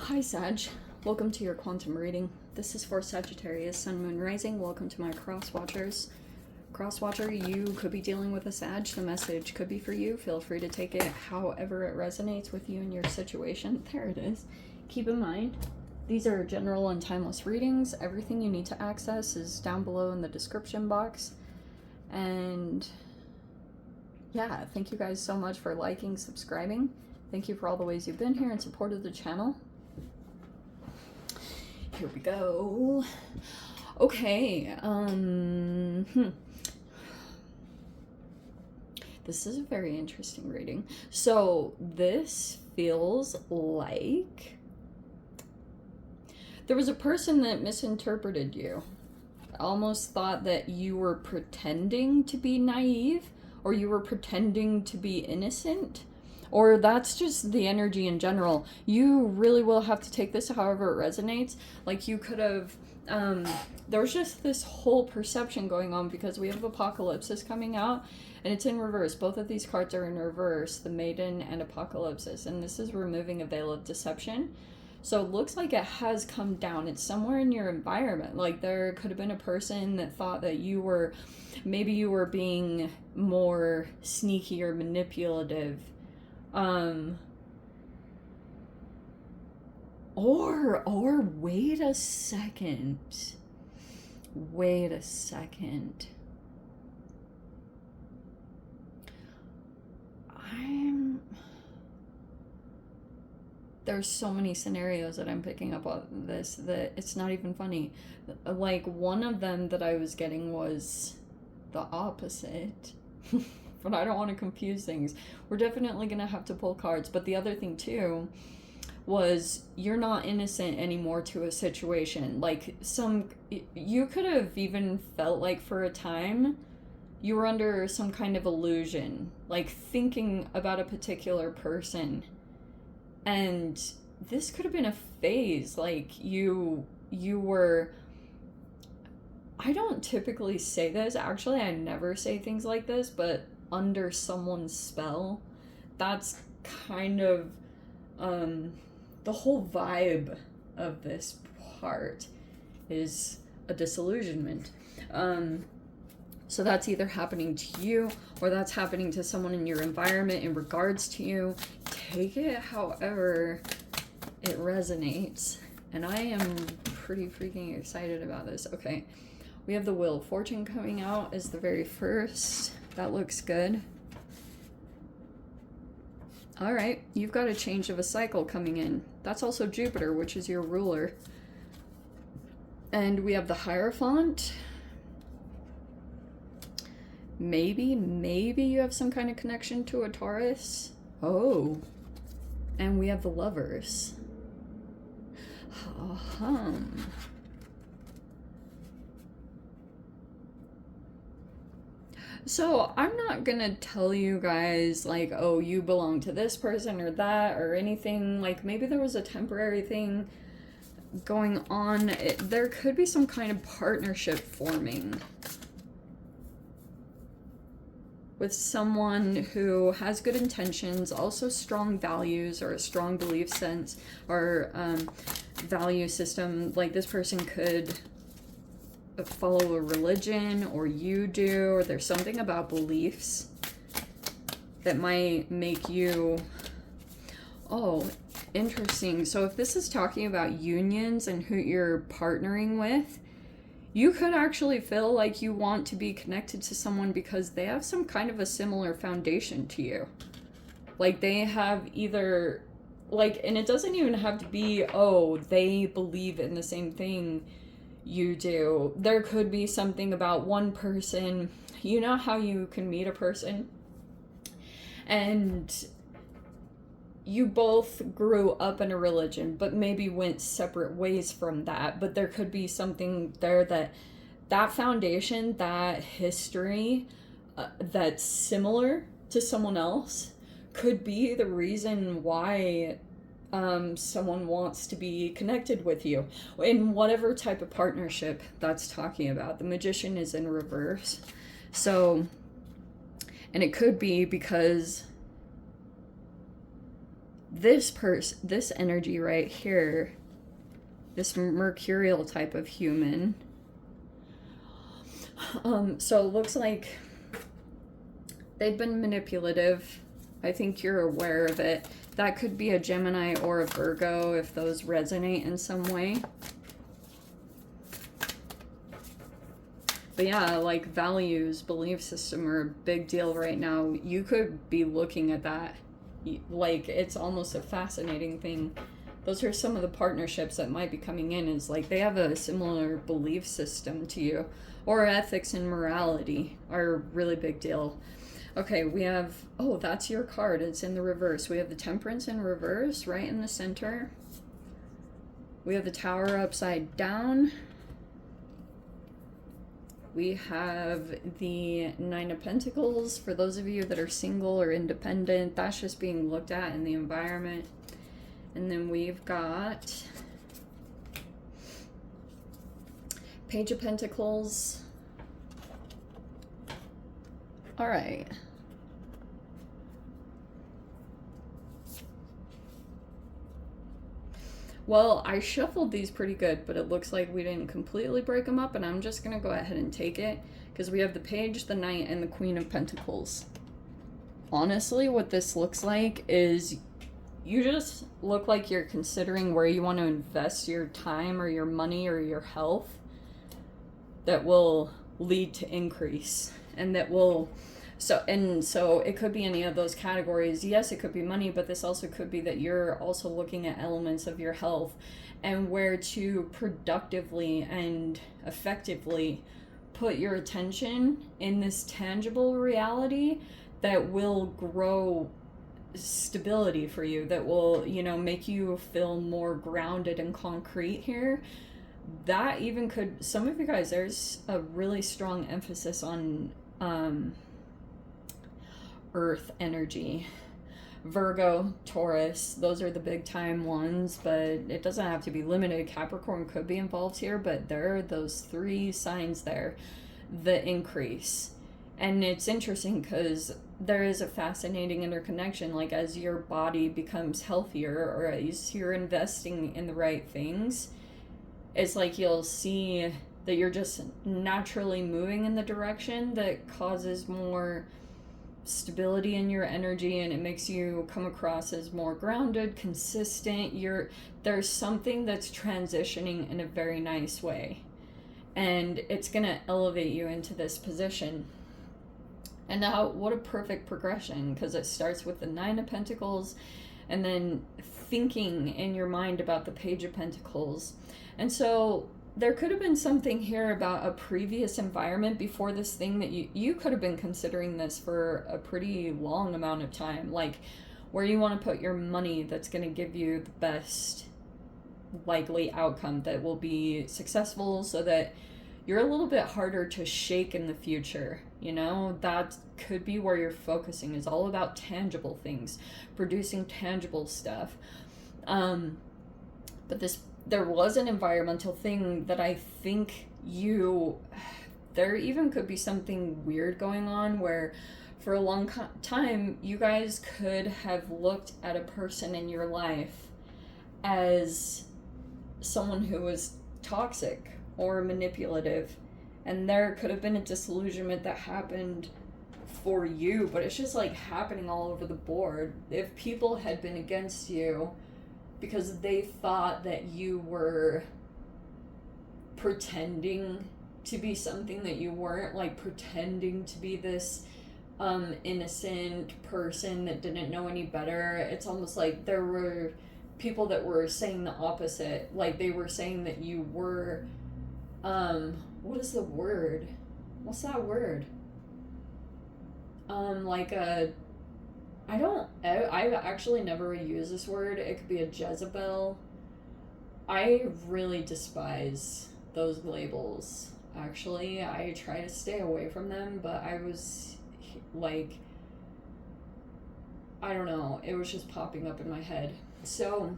Hi Sag, welcome to your quantum reading. This is for Sagittarius, Sun, Moon, Rising. Welcome to my cross-watchers. Cross-watcher, you could be dealing with a Sag. The message could be for you. Feel free to take it however it resonates with you and your situation. There it is. Keep in mind, these are general and timeless readings. Everything you need to access is down below in the description box. And yeah, thank you guys so much for liking, subscribing. Thank you for all the ways you've been here and supported the channel. Here we go. Okay, this is a very interesting reading. So this feels like there was a person that misinterpreted you. Almost thought that you were pretending to be naive, or you were pretending to be innocent, or that's just the energy in general. You really will have to take this however it resonates. Like you could have, there was just this whole perception going on because we have Apocalypsis coming out and it's in reverse. Both of these cards are in reverse, the Maiden and Apocalypsis, and this is removing a veil of deception. So it looks like it has come down. It's somewhere in your environment. Like there could have been a person that thought that you were, maybe you were being more sneaky or manipulative. Or wait a second. Wait a second. There's so many scenarios that I'm picking up on this that it's not even funny. Like one of them that I was getting was the opposite. But I don't want to confuse things. We're definitely going to have to pull cards. But the other thing too was you're not innocent anymore to a situation. Like you could have even felt like for a time you were under some kind of illusion, like thinking about a particular person. And this could have been a phase, like you were, I don't typically say this, actually I never say things like this, but under someone's spell. That's kind of the whole vibe of this part is a disillusionment. So that's either happening to you or that's happening to someone in your environment in regards to you. Take it however it resonates. And I am pretty freaking excited about this. Okay, we have the Wheel of Fortune coming out as the very first. That looks good. All right, you've got a change of a cycle coming in. That's also Jupiter, which is your ruler. And we have the Hierophant. Maybe you have some kind of connection to a Taurus. Oh. And we have the Lovers. So I'm not gonna tell you guys like, oh, you belong to this person or that or anything. Like maybe there was a temporary thing going on. There could be some kind of partnership forming with someone who has good intentions, also strong values or a strong belief sense or value system. Like this person could follow a religion, or you do, or there's something about beliefs that might make you, oh, interesting. So if this is talking about unions and who you're partnering with, you could actually feel like you want to be connected to someone because they have some kind of a similar foundation to you. Like they have either, like, and it doesn't even have to be, oh, they believe in the same thing you do. There could be something about one person. You know how you can meet a person and you both grew up in a religion, but maybe went separate ways from that. But there could be something there that foundation, that history, that's similar to someone else could be the reason why someone wants to be connected with you in whatever type of partnership that's talking about. The Magician is in reverse. So, and it could be because this energy right here, this mercurial type of human. So it looks like they've been manipulative. I think you're aware of it. That could be a Gemini or a Virgo if those resonate in some way. But yeah, like values, belief system are a big deal right now. You could be looking at that. Like, it's almost a fascinating thing. Those are some of the partnerships that might be coming in, is like they have a similar belief system to you. Or ethics and morality are a really big deal. Okay, we have, oh, that's your card. It's in the reverse. We have the Temperance in reverse, right in the center. We have the Tower upside down. We have the Nine of Pentacles. For those of you that are single or independent, that's just being looked at in the environment. And then we've got Page of Pentacles. All right. Well, I shuffled these pretty good, but it looks like we didn't completely break them up, and I'm just going to go ahead and take it, because we have the Page, the Knight, and the Queen of Pentacles. Honestly, what this looks like is you just look like you're considering where you want to invest your time or your money or your health that will lead to increase, and that will... So it could be any of those categories. Yes, it could be money, but this also could be that you're also looking at elements of your health and where to productively and effectively put your attention in this tangible reality that will grow stability for you, that will, you know, make you feel more grounded and concrete here. That even could, some of you guys, there's a really strong emphasis on earth energy. Virgo, Taurus, those are the big time ones, but it doesn't have to be limited. Capricorn could be involved here, but there are those three signs there, the increase. And it's interesting because there is a fascinating interconnection. Like, as your body becomes healthier, or as you're investing in the right things, it's like you'll see that you're just naturally moving in the direction that causes more stability in your energy, and it makes you come across as more grounded, consistent. There's something that's transitioning in a very nice way, and it's gonna elevate you into this position. And now, what a perfect progression, because it starts with the Nine of Pentacles and then thinking in your mind about the Page of Pentacles. And so there could have been something here about a previous environment before this thing that you could have been considering this for a pretty long amount of time, like where you want to put your money that's going to give you the best likely outcome that will be successful, so that you're a little bit harder to shake in the future. You know, that could be where you're focusing, is all about tangible things, producing tangible stuff. But there was an environmental thing that I think there even could be something weird going on, where for a long time you guys could have looked at a person in your life as someone who was toxic or manipulative, and there could have been a disillusionment that happened for you, but it's just like happening all over the board. If people had been against you because they thought that you were pretending to be something that you weren't, like pretending to be this innocent person that didn't know any better. It's almost like there were people that were saying the opposite. Like, they were saying that you were, what is the word? What's that word? I've actually never used this word. It could be a Jezebel. I really despise those labels, actually. I try to stay away from them, but I was like, I don't know, it was just popping up in my head. So,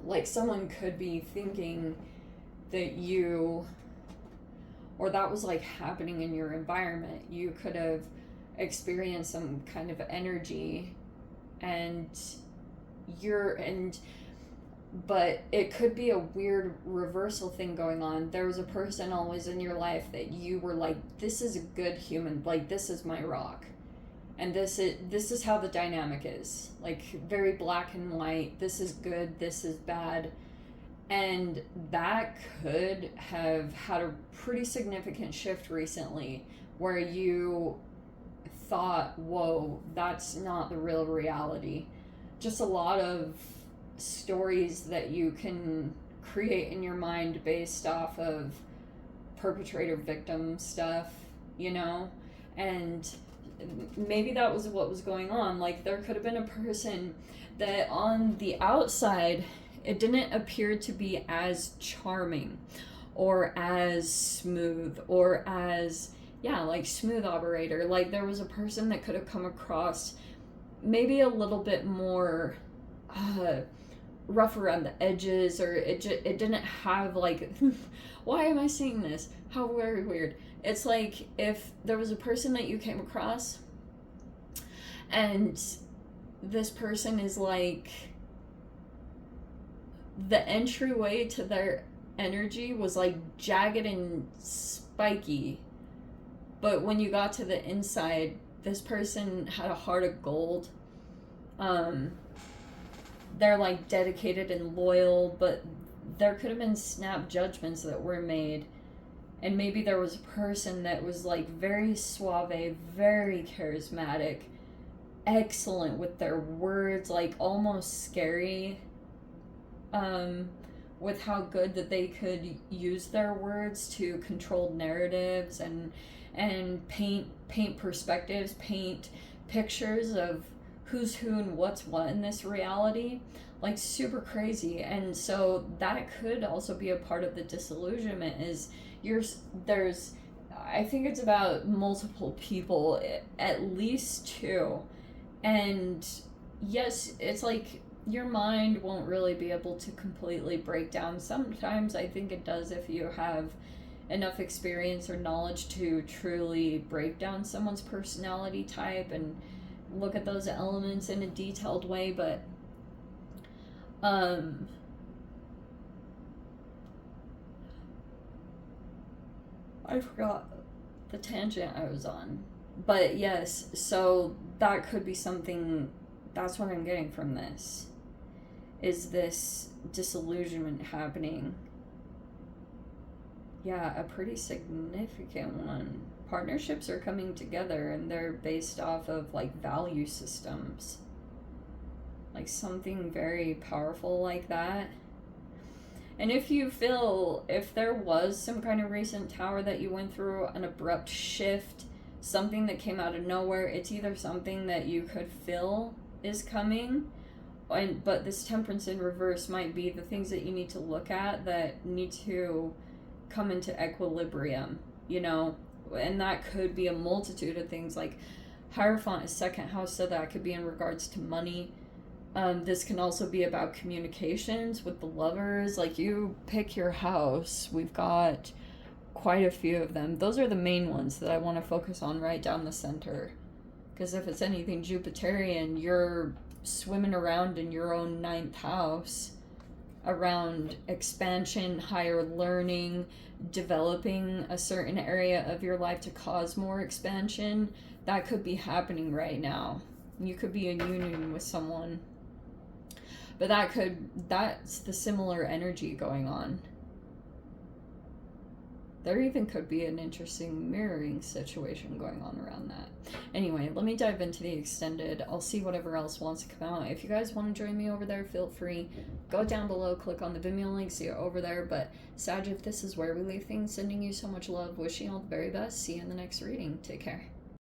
like, someone could be thinking that or that was like happening in your environment. You could have experienced some kind of energy, and but it could be a weird reversal thing going on. There was a person always in your life that you were like, this is a good human, like, this is my rock. And this is how the dynamic is. Like, very black and white. This is good, this is bad. And that could have had a pretty significant shift recently where you thought, whoa, that's not the real reality. Just a lot of stories that you can create in your mind based off of perpetrator victim stuff, you know? And maybe that was what was going on. Like, there could have been a person that on the outside, it didn't appear to be as charming or as smooth or as, like, smooth operator. Like, there was a person that could have come across maybe a little bit more rough around the edges, or it didn't have, like, why am I seeing this? How very weird. It's like if there was a person that you came across and this person is like, the entryway to their energy was like jagged and spiky, but when you got to the inside, this person had a heart of gold. They're like dedicated and loyal, but there could have been snap judgments that were made. And maybe there was a person that was like very suave, very charismatic, excellent with their words, like almost scary, with how good that they could use their words to control narratives and paint perspectives, paint pictures of who's who and what's what in this reality, like super crazy. And so that could also be a part of the disillusionment, is I think it's about multiple people, at least two. And yes, it's like your mind won't really be able to completely break down. Sometimes I think it does if you have enough experience or knowledge to truly break down someone's personality type and look at those elements in a detailed way. But I forgot the tangent I was on. But yes, so that could be something. That's what I'm getting from this, is this disillusionment happening. Yeah, a pretty significant one. Partnerships are coming together and they're based off of like value systems. Like something very powerful like that. And if there was some kind of recent tower that you went through, an abrupt shift, something that came out of nowhere, it's either something that you could feel is coming, but this temperance in reverse might be the things that you need to look at that need to come into equilibrium, you know? And that could be a multitude of things. Like Hierophant is second house, so that could be in regards to money. This can also be about communications with the lovers. Like, you pick your house. We've got quite a few of them. Those are the main ones that I want to focus on right down the center. Because if it's anything Jupiterian, you're swimming around in your own 9th house around expansion, higher learning, developing a certain area of your life to cause more expansion. That could be happening right now. You could be in union with someone. But that's the similar energy going on. There even could be an interesting mirroring situation going on around that. Anyway, let me dive into the extended. I'll see whatever else wants to come out. If you guys want to join me over there, feel free. Go down below, click on the Vimeo link, see it over there. But Sag, if this is where we leave things, sending you so much love, wishing you all the very best. See you in the next reading. Take care.